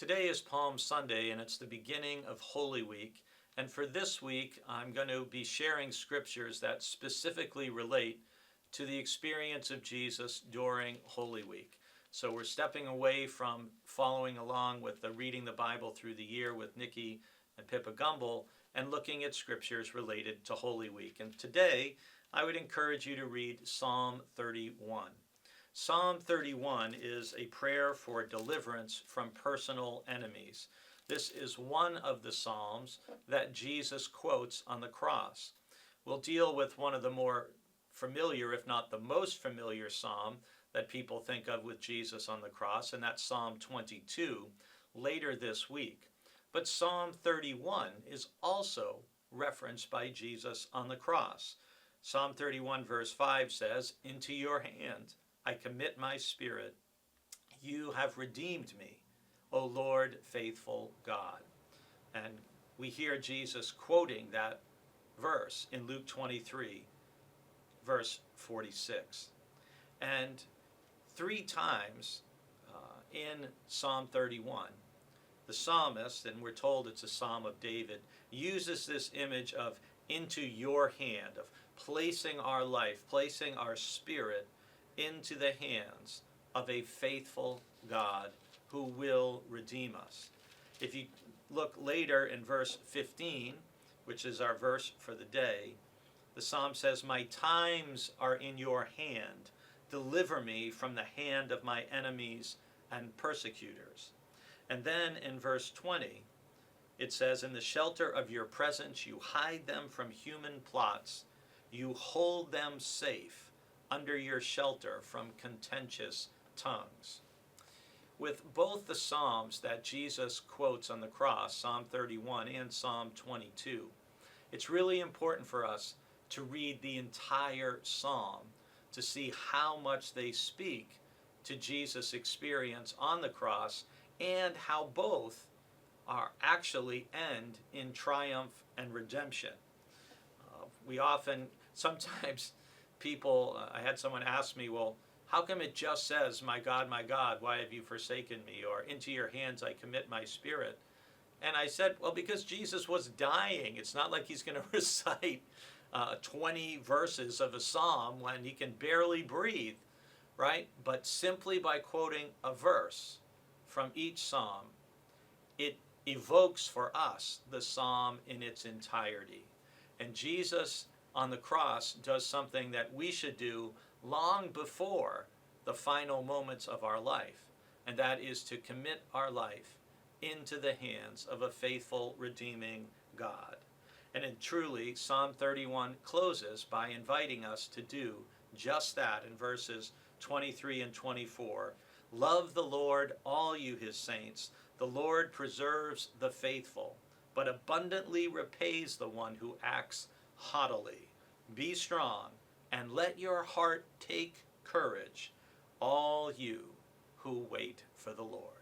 Today is Palm Sunday, and it's the beginning of Holy Week. And for this week, I'm going to be sharing scriptures that specifically relate to the experience of Jesus during Holy Week. So we're stepping away from following along with the reading the Bible through the year with Nikki and Pippa Gumble and looking at scriptures related to Holy Week. And today, I would encourage you to read Psalm 31. Psalm 31 is a prayer for deliverance from personal enemies. This is one of the Psalms that Jesus quotes on the cross. We'll deal with one of the more familiar, if not the most familiar Psalm that people think of with Jesus on the cross, and that's Psalm 22 later this week. But Psalm 31 is also referenced by Jesus on the cross. Psalm 31 verse 5 says, "Into your hand I commit my spirit. You have redeemed me, O Lord, faithful God." And we hear Jesus quoting that verse in Luke 23, verse 46. And three times in Psalm 31, the psalmist, and we're told it's a psalm of David, uses this image of into your hand, of placing our life, placing our spirit into the hands of a faithful God who will redeem us. If you look later in verse 15, which is our verse for the day, the psalm says, "My times are in your hand. Deliver me from the hand of my enemies and persecutors." And then in verse 20, it says, "In the shelter of your presence you hide them from human plots. You hold them safe under your shelter from contentious tongues." With both the Psalms that Jesus quotes on the cross, Psalm 31 and Psalm 22, it's really important for us to read the entire Psalm to see how much they speak to Jesus' experience on the cross and how both are actually end in triumph and redemption. Sometimes people, I had someone ask me, well, how come it just says, my God, why have you forsaken me?" Or "Into your hands I commit my spirit." And I said, well, because Jesus was dying. It's not like he's going to recite 20 verses of a psalm when he can barely breathe, right? But simply by quoting a verse from each psalm, it evokes for us the psalm in its entirety. And Jesus on the cross does something that we should do long before the final moments of our life, and that is to commit our life into the hands of a faithful, redeeming God. And truly, Psalm 31 closes by inviting us to do just that in verses 23 and 24. "Love the Lord, all you his saints. The Lord preserves the faithful, but abundantly repays the one who acts haughtily. Be strong, and let your heart take courage, all you who wait for the Lord."